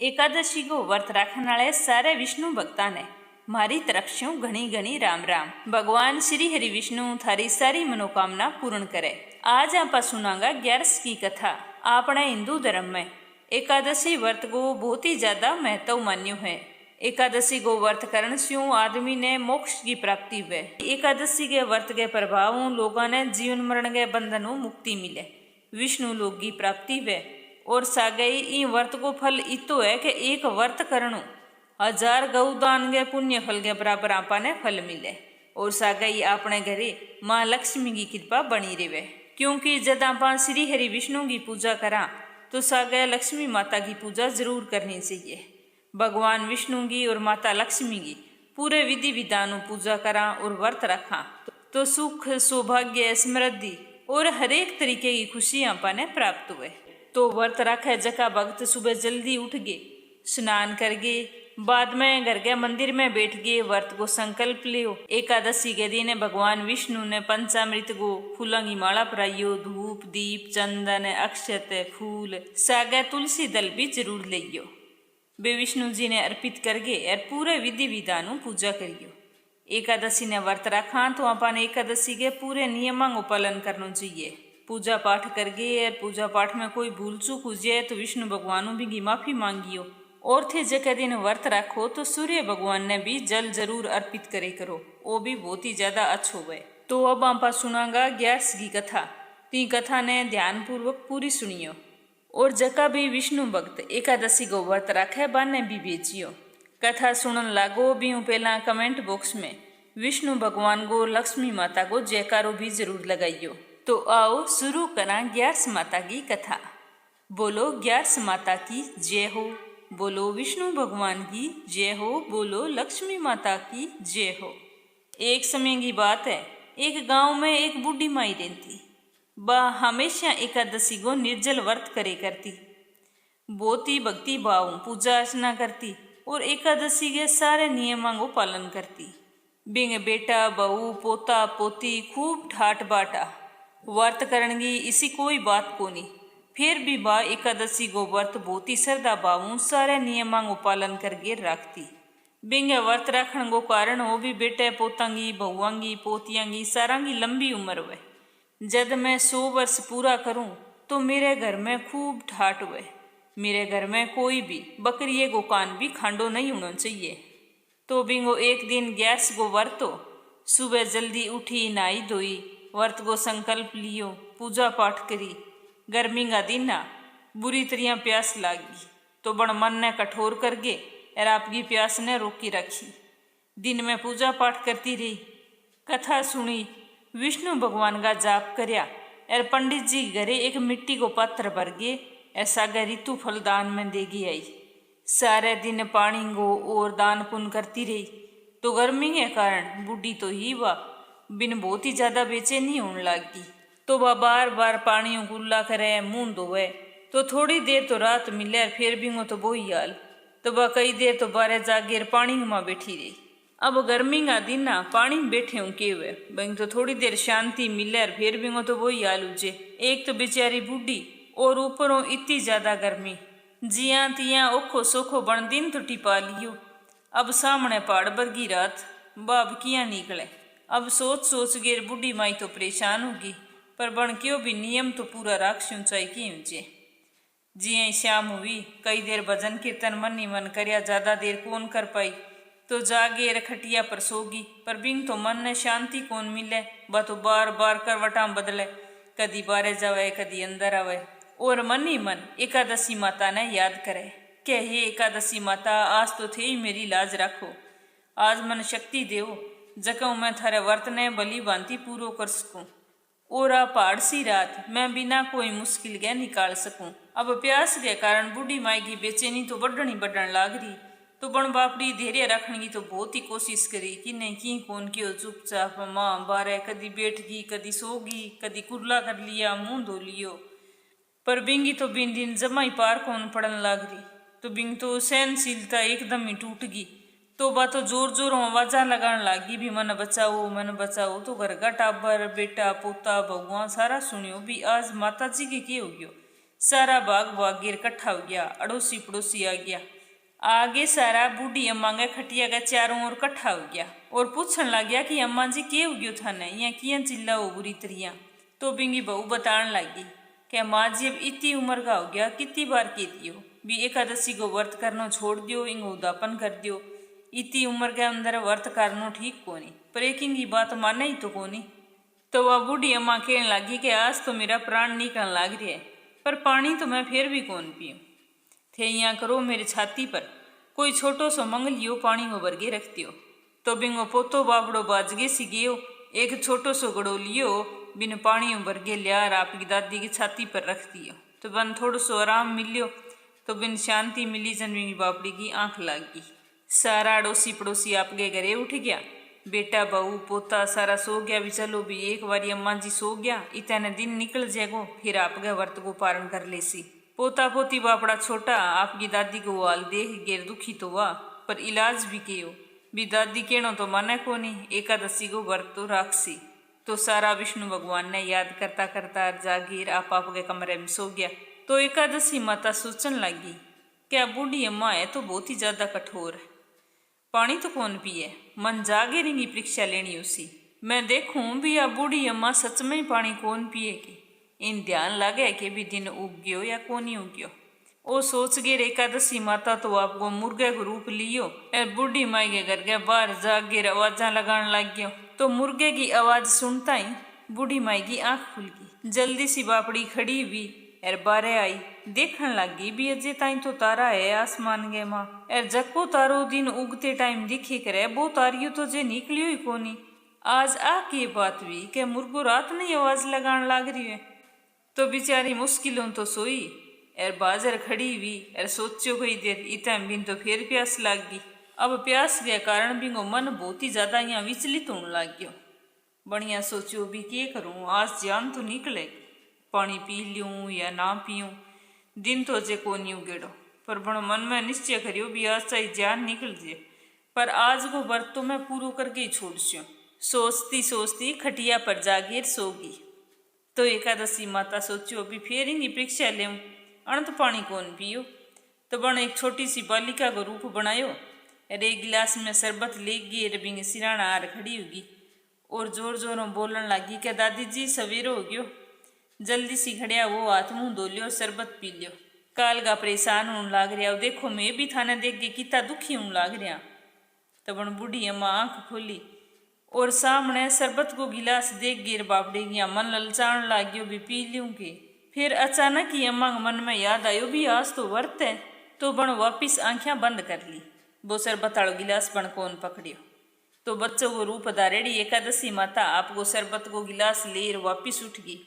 एकादशी को व्रत रखने वाले सारे विष्णु भक्ता ने मारी तरफ से घनी घनी राम राम। भगवान श्री हरि विष्णु थारी सारी मनोकामना पूर्ण करे। आज आप सुनांगा 11 की कथा। अपने हिंदू धर्म में एकादशी व्रत को बहुत ही ज्यादा महत्व मान्यो है। एकादशी को व्रत करने से आदमी ने मोक्ष की प्राप्ति हुए। एकादशी के व्रत के प्रभाव लोगों ने जीवन मरण के बंधनों मुक्ति मिले, विष्णु लोक की प्राप्ति हुए। और सागई इन व्रत को फल इतो है कि एक व्रत करणु 1000 गौदान के पुण्य फल के बराबर आपा ने फल मिले। और सागई अपने घरे माँ लक्ष्मी की कृपा बनी रहे, क्योंकि जब आप श्री हरि विष्णु की पूजा करा तो सागे लक्ष्मी माता की पूजा जरूर करनी चाहिए। भगवान विष्णु की और माता लक्ष्मी की पूरे विधि विधान पूजा करा और व्रत रखा तो सुख, सौभाग्य, समृद्धि और हरेक तरीके की खुशी आपा ने प्राप्त हुए। तो व्रत रखे जका भक्त सुबह जल्दी उठ गए, स्नान कर गए, बाद में घर के मंदिर में बैठ गए, व्रत को संकल्प लियो। एकादशी के दिन भगवान विष्णु ने पंचामृत को फूलों की माला पराइयो, धूप, दीप, चंदन, अक्षत, फूल, सागे, तुलसी दल भी जरूर लियो। वे विष्णु जी ने अर्पित करके और पूरे विधि विधान पूजा करियो। एकादशी ने व्रत रखा तो अपन एकादशी के पूरे नियमों का पालन करना चाहिए। पूजा पाठ करके और पूजा पाठ में कोई भूल चूक हो जाए तो विष्णु भगवान भी माफी मांगियो। और थे जगह दिन व्रत रखो तो सूर्य भगवान ने भी जल जरूर अर्पित करे करो, वो भी बहुत ही ज्यादा अच्छो हुए। तो अब आप सुनांगा 11 की कथा। ती कथा ने ध्यान पूर्वक पूरी सुनियो। और जका भी विष्णु भक्त एकादशी को व्रत रखे बाने भी बेचियो। कथा सुनन लागो भी पहला कमेंट बॉक्स में विष्णु भगवान को, लक्ष्मी माता को जयकारो भी जरूर लगाइयो। तो आओ शुरू करा 11 माता की कथा। बोलो 11 माता की जय हो, बोलो विष्णु भगवान की जय हो, बोलो लक्ष्मी माता की जय हो। एक समय की बात है, एक गांव में एक बूढ़ी माई रहती। वह हमेशा एकादशी को निर्जल व्रत करे करती, बहुत ही भक्ति भाव पूजा अर्चना करती और एकादशी के सारे नियमों को पालन करती। बिंग बेटा, बहू, पोता, पोती खूब ठाट बाटा व्रत करण की इसी कोई बात को नहीं। फिर भी बा एकादशी को व्रत बहुत ही श्रद्धा भाव सारे नियमों को पालन करके रखती। बिंगे व्रत रखने को कारण वो भी बेटे पोतांगी, बहुआंगी, पोतियांगी सारांगी लंबी उम्र हुए। जब मैं 100 वर्ष पूरा करूं तो मेरे घर में खूब ठाट हुए। मेरे घर में कोई भी बकरिए को कान भी खांडो नहीं होना चाहिए। तो बिंगो एक दिन 11 को व्रत हो, सुबह जल्दी उठी, नहाई धोई, व्रत को संकल्प लियो, पूजा पाठ करी। गर्मी का दिन ना बुरी तरह प्यास लागी तो बड़ मन ने कठोर कर गए और आपकी प्यास ने रोकी रखी। दिन में पूजा पाठ करती रही, कथा सुनी, विष्णु भगवान का जाप करया और पंडित जी घरे एक मिट्टी को पात्र भर गए। ऐसा ऋतु फल दान में देगी आई। सारे दिन पानी को और दान पुण्य करती रही। तो गर्मी के कारण बूढ़ी तो ही वह बिन बहुत ही ज्यादा बेचैनी होने लगी। तो वह बार बार पानी कुल्ला करे, मुंह धोवे। तो थोड़ी देर तो रात मिले, फिर भी वो तो वही हाल। तो वह कई देर तो बारे जागे पानी में बैठी रही। अब गर्मी का दिन ना पानी में बैठे हूँ के हुए बंग तो थोड़ी देर शांति मिले, फिर भी वो तो वही हाल उजे। एक तो बेचारी बूढ़ी और ऊपरों इतनी ज्यादा गर्मी, जिया तिया ओखो सोखो बन दिन तो टिपा लियो। अब सामने पहाड़ बरगी रात, बाब किया निकले। अब सोच सोच गे बूढ़ी माई तो परेशान होगी, पर बन क्यों भी नियम तो पूरा राख ऊंचाई की ऊंचे। जिया शाम हुई, कई देर भजन कीर्तन मन ही मन करया, ज्यादा देर कौन कर पाई। तो जागे खटिया पर सोगी, पर बिंग तो मन ने शांति कौन मिले। वह तो बार बार करवटा बदले, कदी बारे जावे कदी अंदर आवे। और मन ही मन एकादशी माता ने याद करे कि हे एकादशी माता, आज तो थे ही मेरी लाज रखो, आज मन शक्ति देव जकऊ मैं थारे व्रत ने बली भांति पूरो कर सकूं और आ पहाड़ सी रात मैं बिना कोई मुश्किल के निकाल सकूं। अब प्यास के कारण बूढ़ी माई की बेचैनी तो बढ़न लाग रही। तो बण बापड़ी धैर्य रखने की तो बहुत ही कोशिश करी कि नहीं की कौन क्यों चुपचाप माँ बारे कदी बैठ गई, कदी सोगी, कदी कुर्ला कर लिया, मुंह धो लियो। पर बिंगी तो बिन दिन जमा ही पार कौन पड़न लाग रही। तो बिंग तो सहनशीलता एकदम ही टूट गई। तो बा तो जोर जोर आवाजा लगाने लागी भी मन बचाओ मन बचाओ। तो घर का टाबर, बेटा, पोता, भगवान सारा सुनियो भी आज माता जी के हो गयो। सारा बाग बागेर इकट्ठा हो गया, अड़ोसी पड़ोसी आ गया। आगे सारा बूढ़ी अम्मा के खटिया के चारों ओर इकट्ठा हो गया और पूछन लग गया कि अम्मा जी के हो गयो थाने, यहाँ किया चिल्ला हो बुरी तरिया। तो बिंगी बहू बतान लगी कि माँ जी अब इतनी उम्र का हो गया, कितनी बार कहती हो भी एकादशी को व्रत करना छोड़ दियो, इंग उदापन कर दियो। इतनी उम्र के अंदर व्रत करना ठीक कोनी, पर एक की बात माने ही तो कोनी। तो वह बूढ़ी अम्मा कहने लगी कि आज तो मेरा प्राण निकलने लग रहा है, पर पानी तो मैं फिर भी कौन पीऊँ। थे यहाँ करो मेरी छाती पर कोई छोटो सो मंग लियो, पानी को भर के रख दियो। तो बिंगो पोतो बाबड़ो बाजगे सी गयो, एक छोटो सो गड़ो लियो, बिन पानी भर के लिया आपकी दादी की छाती पर रख दियो। तो बन थोड़ो सो आराम मिलियो, तो बिन शांति मिली जन बिंगी बापड़ी की आंख लाग गई। सारा अड़ोसी पड़ोसी आपके घरे उठ गया, बेटा बहू पोता सारा सो गया। भी चलो भी एक बारी अम्मा जी सो गया, इतने दिन निकल जाएगो, फिर आपके व्रत को पारण कर ले सी। पोता पोती बापड़ा छोटा आपकी दादी को वाल देख गेर दुखी तो हुआ, पर इलाज भी कियो। भी दादी कहनो तो माने को नहीं, एकादशी को व्रत तो राखसी। तो सारा विष्णु भगवान ने याद करता करता जागीर आप के कमरे में सो गया। तो एकादशी माता सोचन लगी क्या बूढ़ी अम्मा है तो बहुत ही ज्यादा कठोर है, पानी तो कौन पिए, मन जागे रिंगी परीक्षा लेनी उसी। मैं देखूं भी आ बूढ़ी अम्मा सच में ही पानी कौन पिएगी। इन ध्यान लगे कि भी दिन उग गयो या कोनी उग गयो। ओ सोच गे एकादशी माता तो आपको मुर्गे को रूप लियो, बूढ़ी माई के घर के बाहर जागे आवाजा लगान लग गयो। तो मुर्गे की आवाज सुनता ही बूढ़ी माई की आंख खुल गई, जल्दी सी बापड़ी खड़ी हुई एर बारे आई, देखने लगी भी अजय ताई तो तारा है आसमान गे माँ, एर जको तारो दिन उगते टाइम दिखे करे, वो तारियो तो जे निकलियो ही कोनी। आज आ के बात हुई के मुर्गो रात नहीं आवाज लगान लाग रही है। तो बेचारी मुश्किलों तो सोई एर बाजार खड़ी हुई एर सोचो कोई देर, इतना बिन तो फिर प्यास लाग गई। अब प्यास के कारण बिंगो मन बहुत ही ज्यादा यहाँ विचलित होने लग गयो। बढ़िया सोचो भी के करूँ, आज जान तो निकलेगी, पानी पी लूँ या ना पीऊँ, दिन तो जे को नहीं उगेड़ो। पर बड़ो मन में निश्चय करियो भी आज चाहे जान निकल जाए, पर आज को व्रत तो मैं पूरो करके ही छोड़स्यो। सोचती सोचती खटिया पर जागीर सोगी। तो एकादशी माता सोचो अभी फिर ही परीक्षा ले, अणत पानी कौन पियो। तो बण एक छोटी सी बालिका को रूप बनायो, अरे एक गिलास में शरबत ले गई, अरे बिंग सिराना आर खड़ी होगी और जोर जोरों बोलन लगी क्या दादी जी सवेरो हो गयो, जल्दी सी खड़िया वो हाथ मुंह धो लियो, शरबत पी लियो, काल का परेशान होने लाग रहा, देखो मैं भी थाने देख के कितना दुखी होने लाग रहा। तो बण बूढ़ी अम्मा आंख खोली और सामने शरबत को गिलास देख गिर बापड़े गया, मन ललचान लाग गयो भी पी लूँ के। फिर अचानक ही अम्मा के मन में याद आयो भी आज तो व्रत है। तो बण वापिस आंखें बंद कर ली, वो शरबत आड़ो गिलास बण कौन पकड़ियो। तो बच्चों को रूप धारेड़ी एकादशी माता आपको शरबत को गिलास ले वापिस उठ गई।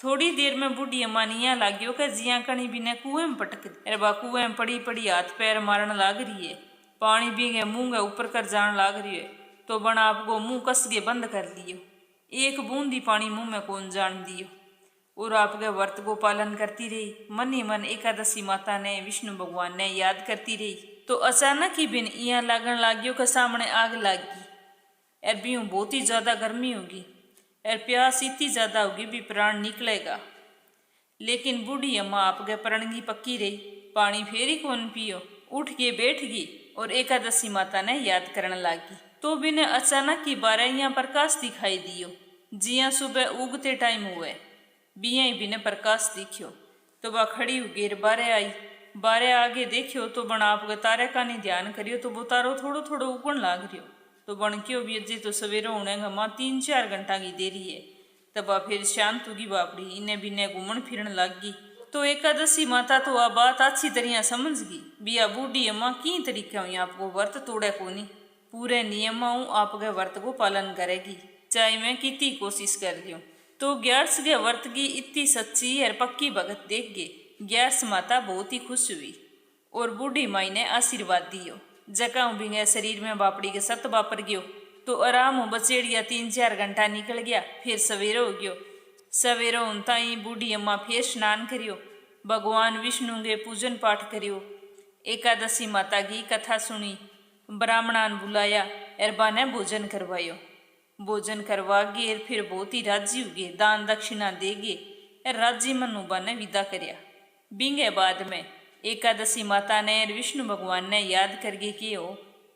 थोड़ी देर में बूढ़ी अम्मा निया लाग्यो कि जिया कणी बिने कुएं में पटक दी, अरे बा कुएं में पड़ी पड़ी हाथ पैर मारन लाग रही है, पानी बींगे मुंह के ऊपर कर जान लाग रही है। तो बण आपको मुंह कस के बंद कर लियो, एक बूंदी पानी मुंह में कौन जान दियो और आपके व्रत को पालन करती रही। मन ही मन एकादशी माता ने विष्णु भगवान ने याद करती रही। तो अचानक ही बिन इया लागन लाग्यो के सामने आग लागी, एर बीऊ बहुत ही ज्यादा गर्मी होगी, एर प्यास इतनी ज्यादा होगी भी प्राण निकलेगा। लेकिन बूढ़ी अम्मा आपके प्रण की पक्की रही, पानी फेर ही कौन पियो, उठ के बैठ गई और एकादशी माता ने याद करने लागी। तो बिने अचानक ही बारह प्रकाश दिखाई दियो, जिया सुबह उगते टाइम हुए बिया ही बिने प्रकाश दिखियो। तो वह खड़ी उगेर बारे आई, बारे आगे देखियो तो बण आपके तारे का नहीं ध्यान करियो, तो वो तारो थोड़ो थोड़ो उगन लाग रियो। तो बण क्यों भी अजे तो सवेरो होने का माँ 3-4 घंटा की देरी है। तब वह फिर शांत होगी बापड़ी, इन्हें बिने घूमन फिरन लाग गई। तो एकादशी माता तो आ बात अच्छी तरह समझ गई, बिया बूढ़ी अम्मा की तरीके हुई आपको व्रत तोड़े को नहीं, पूरे नियमों आपके व्रत को पालन करेगी, चाहे मैं कितनी कोशिश कर रही हूँ। तो ग्यारस के व्रत की इतनी सच्ची और पक्की भगत देख के ग्यारस माता बहुत ही खुश हुई और बूढ़ी माई ने आशीर्वाद दियो। जका बिंगे शरीर में बापड़ी के सत वापर गयो। तो आराम हो बचेड़िया 3-4 घंटा निकल गया, फिर सवेरो हो गयो। सवेरो उनता ही बूढ़ी अम्मा फिर स्नान करियो, भगवान विष्णु के पूजन पाठ करियो, एकादशी माता की कथा सुनी, ब्राह्मणान बुलाया, एरबा ने भोजन करवायो। भोजन करवा गे फिर बहुत ही राजी हो गए, दान दक्षिणा दे गे, राजी मनुबा ने विदा करया। बिंगे बाद में एकादशी माता ने और विष्णु भगवान ने याद करके कियो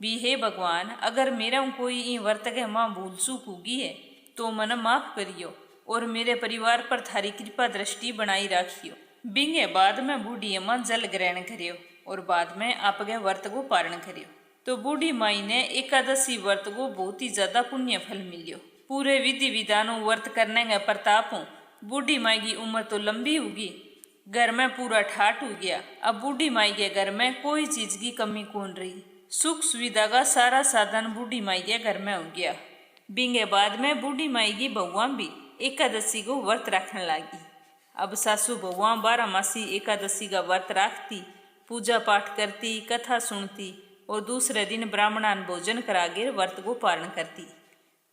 भी हे भगवान, अगर मेरा कोई ई व्रत के माँ भूल चूक होगी है तो मन माफ करियो और मेरे परिवार पर थारी कृपा दृष्टि बनाई राखियो। बिंगे बाद में बूढ़ी अम्मा जल ग्रहण करियो और बाद में आपके व्रत को पारण करियो। तो बूढ़ी माई ने एकादशी व्रत को बहुत ही ज्यादा पुण्य फल मिलियो। पूरे विधि विधानों व्रत करने के प्रतापों बूढ़ी माई की उम्र तो लंबी होगी, घर में पूरा ठाट हो गया। अब बूढ़ी माई के घर में कोई चीज की कमी कौन रही, सुख सुविधा का सारा साधन बूढ़ी माई के घर में हो गया। बिंगे बाद में बूढ़ी माई की बहुआ भी एकादशी को व्रत रखने लगी। अब सासू बहुआ 12 मासी एकादशी का व्रत रखती, पूजा पाठ करती, कथा सुनती और दूसरे दिन ब्राह्मणान भोजन कराकर व्रत को पारण करती।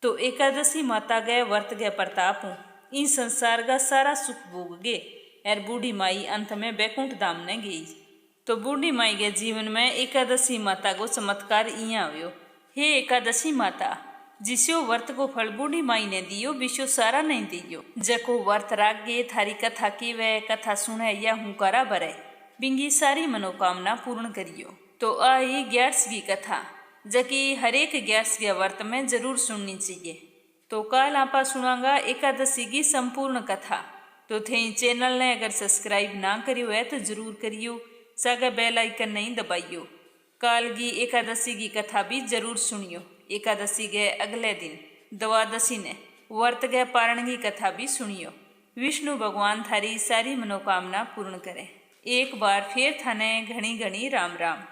तो एकादशी माता के व्रत के प्रतापों इन संसार का सारा सुख भोग गए और बूढ़ी माई अंत में बैकुंठ धाम ने गई। तो बूढ़ी माई के जीवन में एकादशी माता को चमत्कार इया हुयो। हे एकादशी माता, जिसो व्रत को फल बूढ़ी माई ने दियो विशो सारा नहीं दियो। जको व्रत राग गे थारी कथा की वे कथा सुने या हुकारा भरे बिंगी सारी मनोकामना पूर्ण करियो। तो आई 11वीं कथा जकी हर एक 11वें व्रत में जरूर सुननी चाहिए। तो कल आप सुनांगा एकादशी की संपूर्ण कथा। तो थे चैनल ने अगर सब्सक्राइब ना करियो है तो जरूर करियो, सागा बेल आइकन नहीं दबाइयो। काल की एकादशी की कथा भी जरूर सुनियो। एकादशी के अगले दिन द्वादशी ने व्रत के पारण की कथा भी सुनियो। विष्णु भगवान थारी सारी मनोकामना पूर्ण करे। एक बार फिर थाने घनी घनी राम राम।